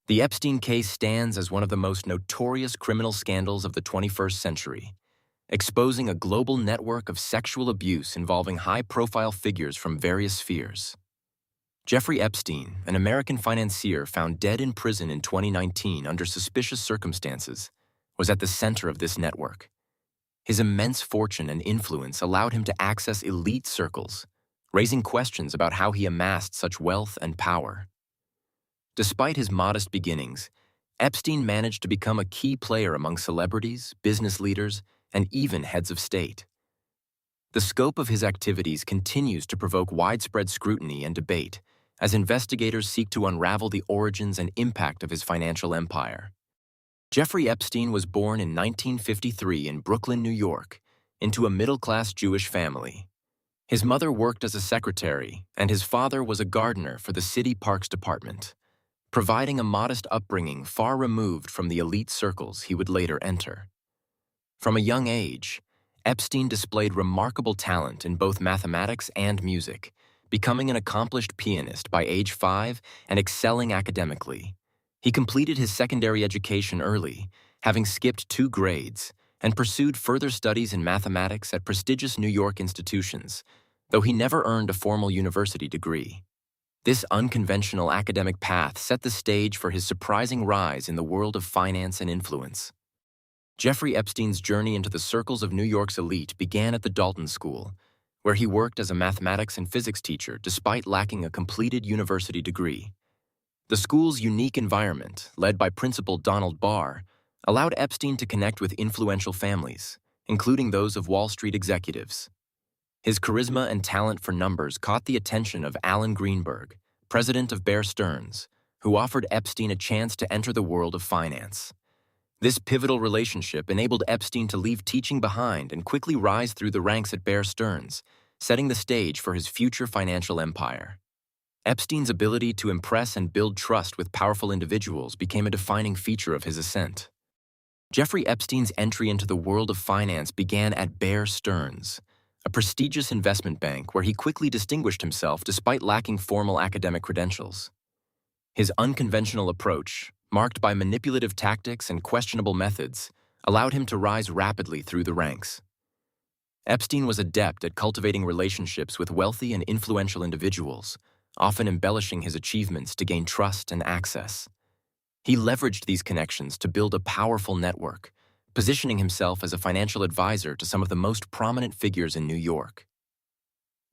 The Epstein case stands as one of the most notorious criminal scandals of the 21st century, exposing a global network of sexual abuse involving high-profile figures from various spheres. Jeffrey Epstein, an American financier found dead in prison in 2019 under suspicious circumstances, was at the center of this network. His immense fortune and influence allowed him to access elite circles, raising questions about how he amassed such wealth and power. Despite his modest beginnings, Epstein managed to become a key player among celebrities, business leaders, and even heads of state. The scope of his activities continues to provoke widespread scrutiny and debate as investigators seek to unravel the origins and impact of his financial empire. Jeffrey Epstein was born in 1953 in Brooklyn, New York, into a middle-class Jewish family. His mother worked as a secretary, and his father was a gardener for the city parks department, providing a modest upbringing far removed from the elite circles he would later enter. From a young age, Epstein displayed remarkable talent in both mathematics and music, becoming an accomplished pianist by age 5 and excelling academically. He completed his secondary education early, having skipped 2 grades, and pursued further studies in mathematics at prestigious New York institutions, though he never earned a formal university degree. This unconventional academic path set the stage for his surprising rise in the world of finance and influence. Jeffrey Epstein's journey into the circles of New York's elite began at the Dalton School, where he worked as a mathematics and physics teacher despite lacking a completed university degree. The school's unique environment, led by Principal Donald Barr, allowed Epstein to connect with influential families, including those of Wall Street executives. His charisma and talent for numbers caught the attention of Alan Greenberg, president of Bear Stearns, who offered Epstein a chance to enter the world of finance. This pivotal relationship enabled Epstein to leave teaching behind and quickly rise through the ranks at Bear Stearns, setting the stage for his future financial empire. Epstein's ability to impress and build trust with powerful individuals became a defining feature of his ascent. Jeffrey Epstein's entry into the world of finance began at Bear Stearns, a prestigious investment bank where he quickly distinguished himself despite lacking formal academic credentials. His unconventional approach, marked by manipulative tactics and questionable methods, allowed him to rise rapidly through the ranks. Epstein was adept at cultivating relationships with wealthy and influential individuals, often embellishing his achievements to gain trust and access. He leveraged these connections to build a powerful network, positioning himself as a financial advisor to some of the most prominent figures in New York.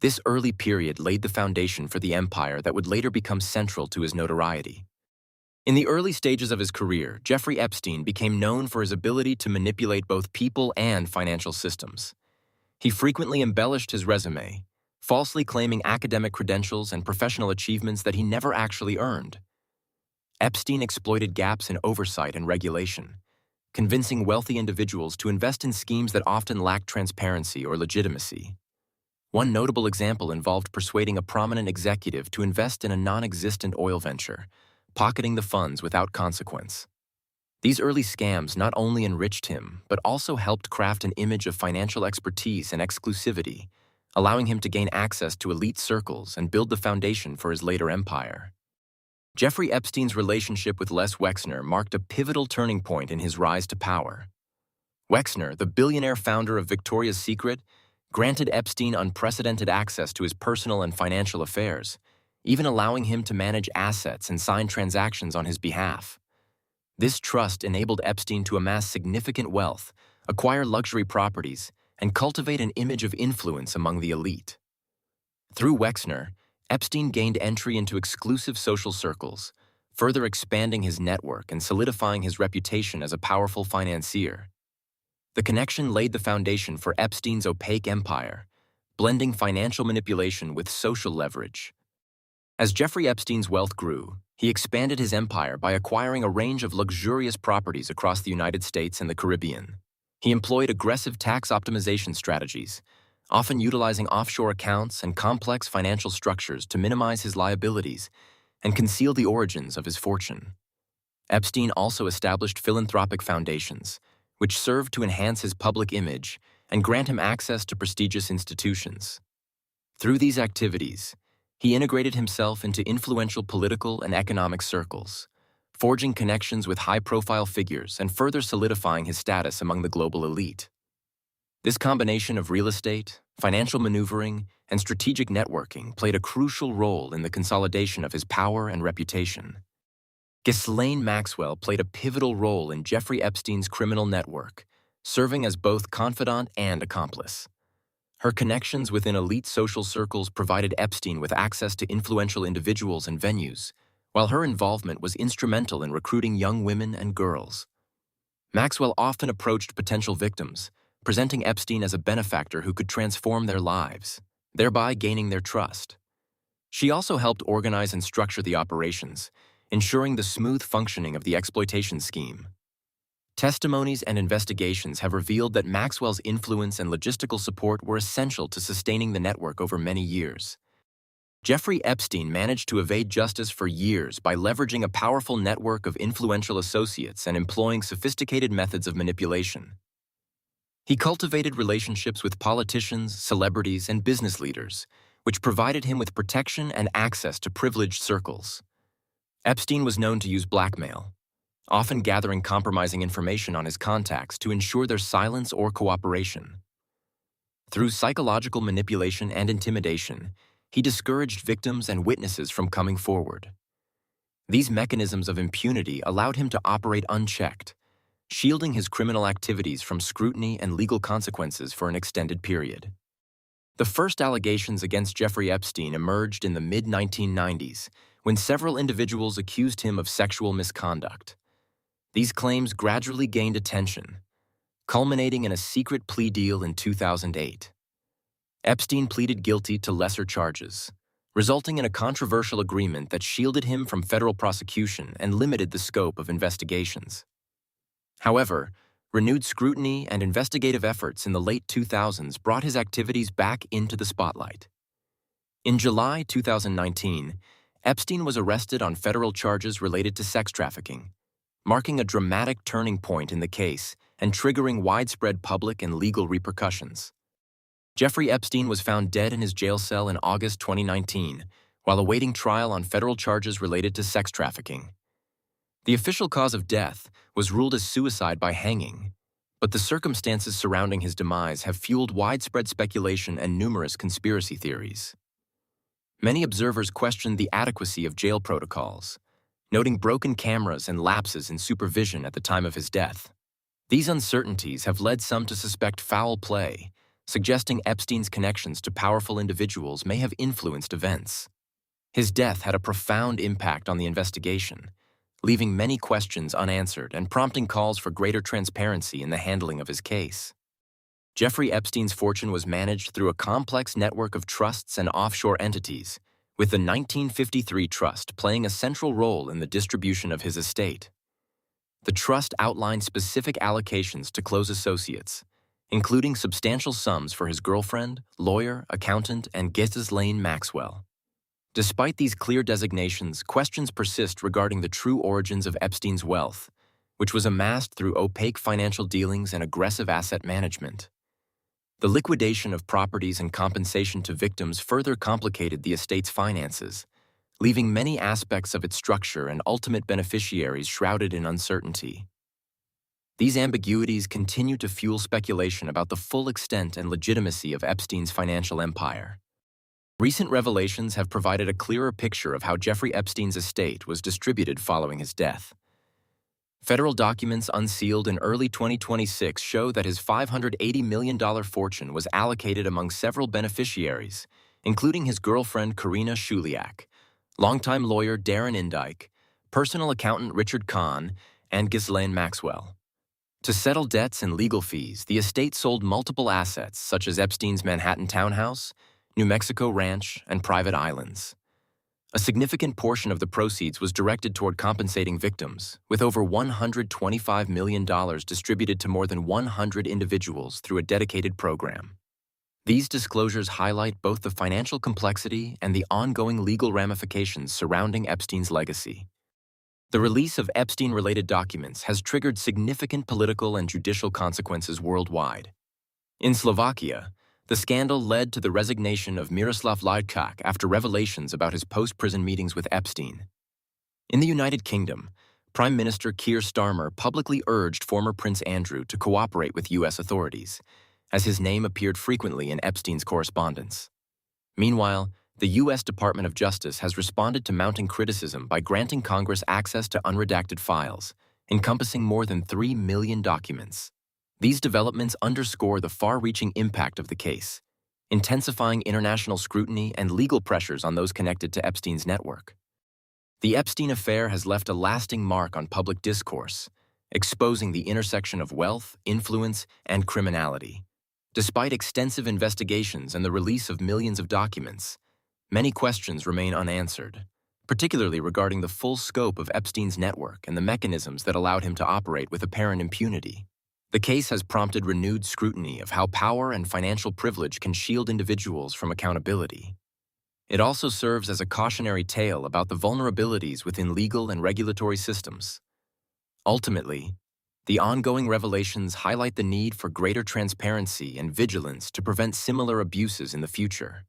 This early period laid the foundation for the empire that would later become central to his notoriety. In the early stages of his career, Jeffrey Epstein became known for his ability to manipulate both people and financial systems. He frequently embellished his resume, falsely claiming academic credentials and professional achievements that he never actually earned. Epstein exploited gaps in oversight and regulation, convincing wealthy individuals to invest in schemes that often lacked transparency or legitimacy. One notable example involved persuading a prominent executive to invest in a non-existent oil venture, pocketing the funds without consequence. These early scams not only enriched him, but also helped craft an image of financial expertise and exclusivity, allowing him to gain access to elite circles and build the foundation for his later empire. Jeffrey Epstein's relationship with Les Wexner marked a pivotal turning point in his rise to power. Wexner, the billionaire founder of Victoria's Secret, granted Epstein unprecedented access to his personal and financial affairs, even allowing him to manage assets and sign transactions on his behalf. This trust enabled Epstein to amass significant wealth, acquire luxury properties, and cultivate an image of influence among the elite. Through Wexner, Epstein gained entry into exclusive social circles, further expanding his network and solidifying his reputation as a powerful financier. The connection laid the foundation for Epstein's opaque empire, blending financial manipulation with social leverage. As Jeffrey Epstein's wealth grew, he expanded his empire by acquiring a range of luxurious properties across the United States and the Caribbean. He employed aggressive tax optimization strategies, often utilizing offshore accounts and complex financial structures to minimize his liabilities and conceal the origins of his fortune. Epstein also established philanthropic foundations, which served to enhance his public image and grant him access to prestigious institutions. Through these activities, he integrated himself into influential political and economic circles, forging connections with high-profile figures and further solidifying his status among the global elite. This combination of real estate, financial maneuvering, and strategic networking played a crucial role in the consolidation of his power and reputation. Ghislaine Maxwell played a pivotal role in Jeffrey Epstein's criminal network, serving as both confidant and accomplice. Her connections within elite social circles provided Epstein with access to influential individuals and venues, while her involvement was instrumental in recruiting young women and girls. Maxwell often approached potential victims, presenting Epstein as a benefactor who could transform their lives, thereby gaining their trust. She also helped organize and structure the operations, ensuring the smooth functioning of the exploitation scheme. Testimonies and investigations have revealed that Maxwell's influence and logistical support were essential to sustaining the network over many years. Jeffrey Epstein managed to evade justice for years by leveraging a powerful network of influential associates and employing sophisticated methods of manipulation. He cultivated relationships with politicians, celebrities, and business leaders, which provided him with protection and access to privileged circles. Epstein was known to use blackmail, often gathering compromising information on his contacts to ensure their silence or cooperation. Through psychological manipulation and intimidation, he discouraged victims and witnesses from coming forward. These mechanisms of impunity allowed him to operate unchecked, shielding his criminal activities from scrutiny and legal consequences for an extended period. The first allegations against Jeffrey Epstein emerged in the mid-1990s, when several individuals accused him of sexual misconduct. These claims gradually gained attention, culminating in a secret plea deal in 2008. Epstein pleaded guilty to lesser charges, resulting in a controversial agreement that shielded him from federal prosecution and limited the scope of investigations. However, renewed scrutiny and investigative efforts in the late 2000s brought his activities back into the spotlight. In July 2019, Epstein was arrested on federal charges related to sex trafficking, marking a dramatic turning point in the case and triggering widespread public and legal repercussions. Jeffrey Epstein was found dead in his jail cell in August 2019, while awaiting trial on federal charges related to sex trafficking. The official cause of death was ruled as suicide by hanging, but the circumstances surrounding his demise have fueled widespread speculation and numerous conspiracy theories. Many observers questioned the adequacy of jail protocols, noting broken cameras and lapses in supervision at the time of his death. These uncertainties have led some to suspect foul play, suggesting Epstein's connections to powerful individuals may have influenced events. His death had a profound impact on the investigation, leaving many questions unanswered and prompting calls for greater transparency in the handling of his case. Jeffrey Epstein's fortune was managed through a complex network of trusts and offshore entities, with the 1953 Trust playing a central role in the distribution of his estate. The trust outlined specific allocations to close associates, including substantial sums for his girlfriend, lawyer, accountant, and Ghislaine Maxwell. Despite these clear designations, questions persist regarding the true origins of Epstein's wealth, which was amassed through opaque financial dealings and aggressive asset management. The liquidation of properties and compensation to victims further complicated the estate's finances, leaving many aspects of its structure and ultimate beneficiaries shrouded in uncertainty. These ambiguities continue to fuel speculation about the full extent and legitimacy of Epstein's financial empire. Recent revelations have provided a clearer picture of how Jeffrey Epstein's estate was distributed following his death. Federal documents unsealed in early 2026 show that his $580 million fortune was allocated among several beneficiaries, including his girlfriend Karina Shuliak, longtime lawyer Darren Indike, personal accountant Richard Kahn, and Ghislaine Maxwell. To settle debts and legal fees, the estate sold multiple assets such as Epstein's Manhattan townhouse, New Mexico ranch, and private islands. A significant portion of the proceeds was directed toward compensating victims, with over $125 million distributed to more than 100 individuals through a dedicated program. These disclosures highlight both the financial complexity and the ongoing legal ramifications surrounding Epstein's legacy. The release of Epstein-related documents has triggered significant political and judicial consequences worldwide. In Slovakia, the scandal led to the resignation of Miroslav Lajčák after revelations about his post-prison meetings with Epstein. In the United Kingdom, Prime Minister Keir Starmer publicly urged former Prince Andrew to cooperate with U.S. authorities, as his name appeared frequently in Epstein's correspondence. Meanwhile, the U.S. Department of Justice has responded to mounting criticism by granting Congress access to unredacted files, encompassing more than 3 million documents. These developments underscore the far-reaching impact of the case, intensifying international scrutiny and legal pressures on those connected to Epstein's network. The Epstein affair has left a lasting mark on public discourse, exposing the intersection of wealth, influence, and criminality. Despite extensive investigations and the release of millions of documents, many questions remain unanswered, particularly regarding the full scope of Epstein's network and the mechanisms that allowed him to operate with apparent impunity. The case has prompted renewed scrutiny of how power and financial privilege can shield individuals from accountability. It also serves as a cautionary tale about the vulnerabilities within legal and regulatory systems. Ultimately, the ongoing revelations highlight the need for greater transparency and vigilance to prevent similar abuses in the future.